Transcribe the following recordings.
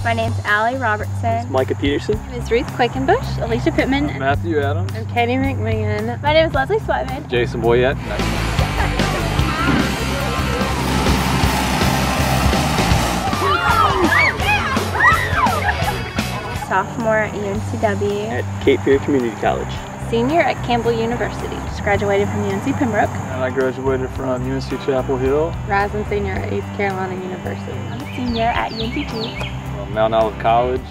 My name's Allie Robertson. Micah Peterson. My name is Ruth Quakenbush. Alicia Pittman. Matthew Adams. I'm Katie McMahon. My name is Leslie Sweatman. Jason Boyette. Sophomore at UNCW. At Cape Fear Community College. Senior at Campbell University. Just graduated from UNC Pembroke. And I graduated from UNC Chapel Hill. Rising senior at East Carolina University. I'm a senior at UNCG. From Mount Olive College.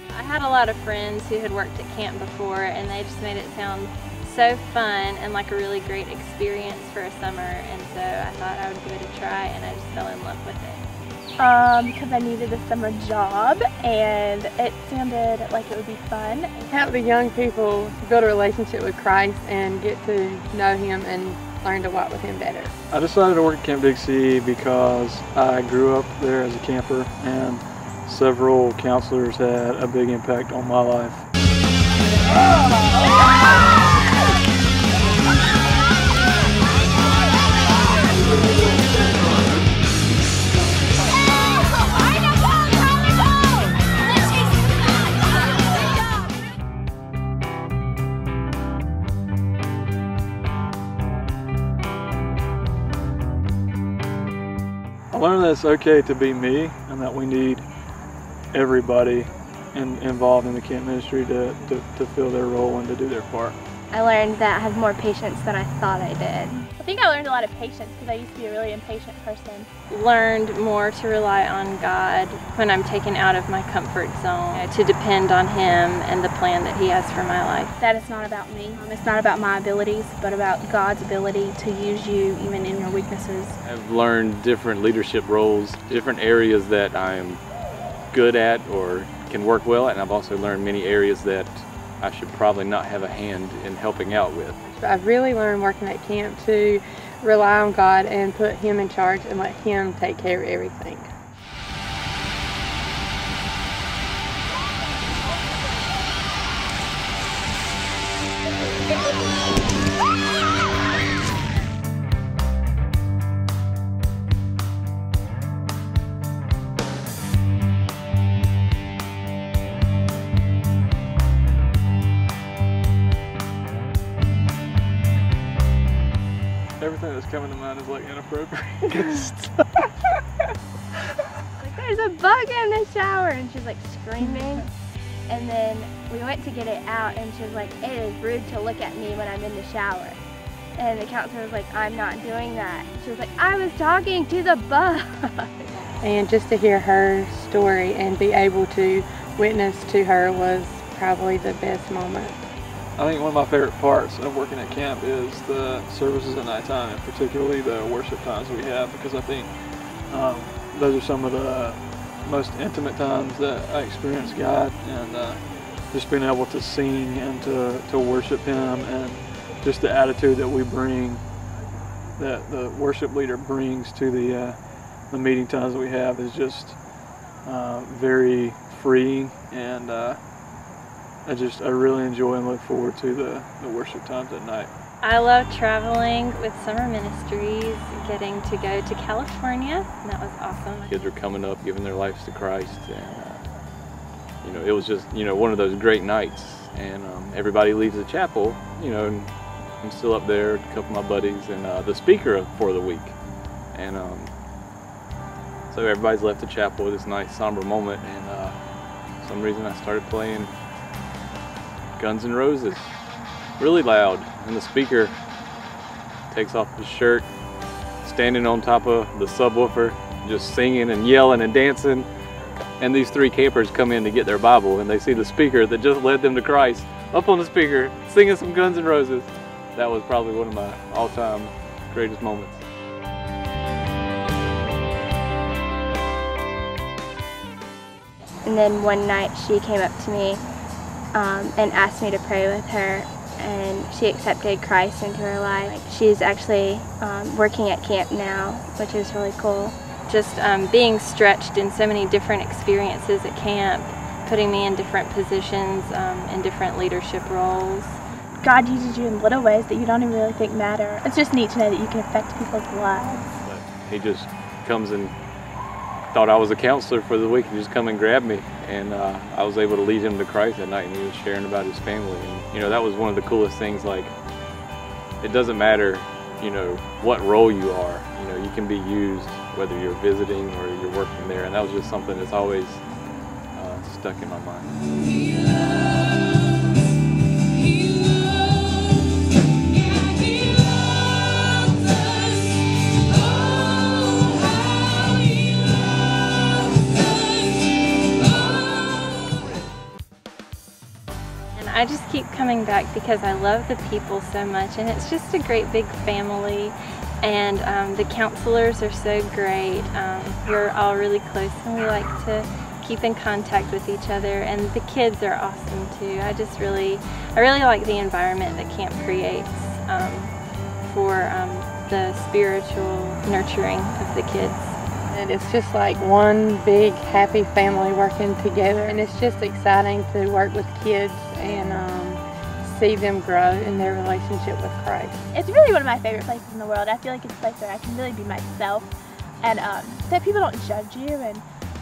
I had a lot of friends who had worked at camp before, and they just made it sound so fun and like a really great experience for a summer, and so I thought I would give it a try, and I just fell in love with it. Because I needed a summer job and it sounded like it would be fun. Help the young people build a relationship with Christ and get to know Him and learn to walk with Him better. I decided to work at Camp Dixie because I grew up there as a camper, and several counselors had a big impact on my life. I learned that it's okay to be me, and that we need everybody involved in the camp ministry to fill their role and to do their part. I learned that I have more patience than I thought I did. I think I learned a lot of patience because I used to be a really impatient person. Learned more to rely on God when I'm taken out of my comfort zone, to depend on Him and the plan that He has for my life. That it's not about me. It's not about my abilities, but about God's ability to use you even in your weaknesses. I've learned different leadership roles, different areas that I'm good at or can work well at, and I've also learned many areas that I should probably not have a hand in helping out with. I've really learned working at camp to rely on God and put Him in charge and let Him take care of everything. Everything that's coming to mind is like inappropriate. Like, there's a bug in the shower, and she's like screaming. And then we went to get it out, and she was like, it is rude to look at me when I'm in the shower. And the counselor was like, I'm not doing that. She was like, I was talking to the bug. And just to hear her story and be able to witness to her was probably the best moment. I think one of my favorite parts of working at camp is the services at nighttime, and particularly the worship times we have, because I think those are some of the most intimate times that I experience God, and just being able to sing and to worship Him, and just the attitude that we bring, that the worship leader brings to the meeting times that we have, is just very freeing, and I really enjoy and look forward to the worship times at night. I love traveling with summer ministries, getting to go to California, and that was awesome. Kids are coming up, giving their lives to Christ, and it was just one of those great nights. And everybody leaves the chapel, and I'm still up there, a couple of my buddies, and the speaker for the week, and so everybody's left the chapel with this nice somber moment, and for some reason I started playing Guns N' Roses really loud, and the speaker takes off his shirt, standing on top of the subwoofer, just singing and yelling and dancing, and these three campers come in to get their Bible, and they see the speaker that just led them to Christ up on the speaker singing some Guns N' Roses. That was probably one of my all-time greatest moments. And then one night she came up to me and asked me to pray with her, and she accepted Christ into her life. She's actually working at camp now, which is really cool. Just being stretched in so many different experiences at camp putting me in different positions, in different leadership roles. God uses you in little ways that you don't even really think matter. It's just neat to know that you can affect people's lives. But he just comes and thought I was a counselor for the week and just come and grab me, and I was able to lead him to Christ that night, and he was sharing about his family. And that was one of the coolest things. Like, it doesn't matter what role you are, you can be used whether you're visiting or you're working there, and that was just something that's always stuck in my mind. I just keep coming back because I love the people so much, and it's just a great big family, and the counselors are so great. We're all really close and we like to keep in contact with each other, and the kids are awesome too. I really like the environment that camp creates for the spiritual nurturing of the kids. And it's just like one big happy family working together, and it's just exciting to work with kids and see them grow in their relationship with Christ. It's really one of my favorite places in the world. I feel like it's a place where I can really be myself, and that people don't judge you, and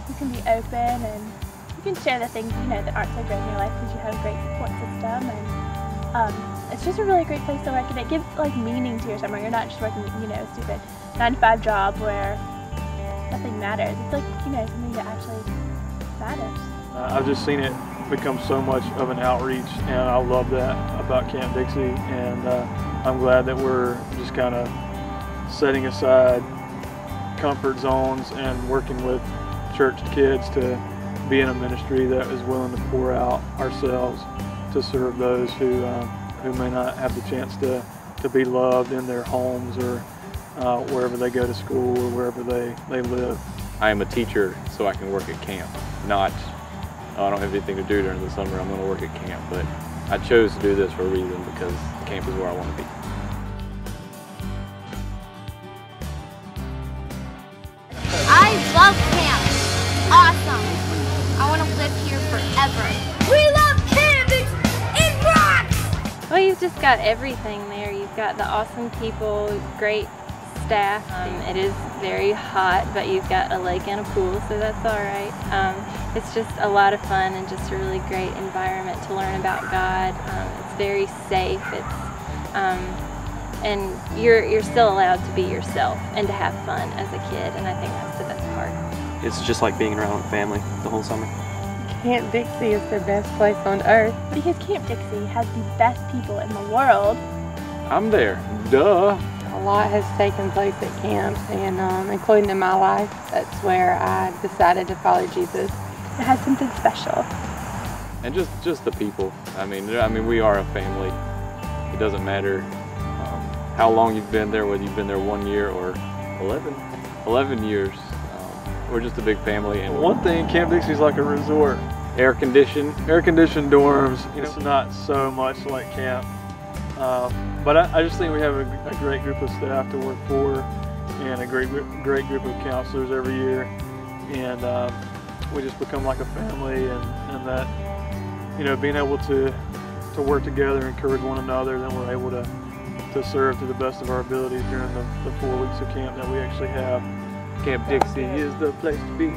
you can be open, and you can share the things that aren't so great in your life because you have a great support system. And it's just a really great place to work, and it gives like meaning to your summer. You're not just working a stupid 9-to-5 job where nothing matters. It's like something that actually matters. I've just seen it become so much of an outreach, and I love that about Camp Dixie, and I'm glad that we're just kind of setting aside comfort zones and working with church kids to be in a ministry that is willing to pour out ourselves to serve those who may not have the chance to be loved in their homes or wherever they go to school or wherever they live. I am a teacher, so I can work at camp, not I don't have anything to do during the summer, I'm going to work at camp. But I chose to do this for a reason, because camp is where I want to be. I love camp. Awesome. I want to live here forever. We love camp. It rocks. Well, you've just got everything there. You've got the awesome people, great staff. It is very hot, but you've got a lake and a pool, so that's all right. It's just a lot of fun and just a really great environment to learn about God. It's very safe. And you're still allowed to be yourself and to have fun as a kid, and I think that's the best part. It's just like being around with family the whole summer. Camp Dixie is the best place on earth. Because Camp Dixie has the best people in the world. I'm there, duh. A lot has taken place at camp, and including in my life. That's where I decided to follow Jesus. It has something special. And just the people. I mean, we are a family. It doesn't matter how long you've been there, whether you've been there 1 year or 11 years. We're just a big family. And One thing, Camp Dixie's like a resort. Air-conditioned dorms. It's not so much like camp. But I just think we have a great group of staff to work for, and a great group of counselors every year, and we just become like a family, and that being able to work together, encourage one another, then we're able to serve to the best of our abilities during the 4 weeks of camp that we actually have. Camp Dixie is the place to be.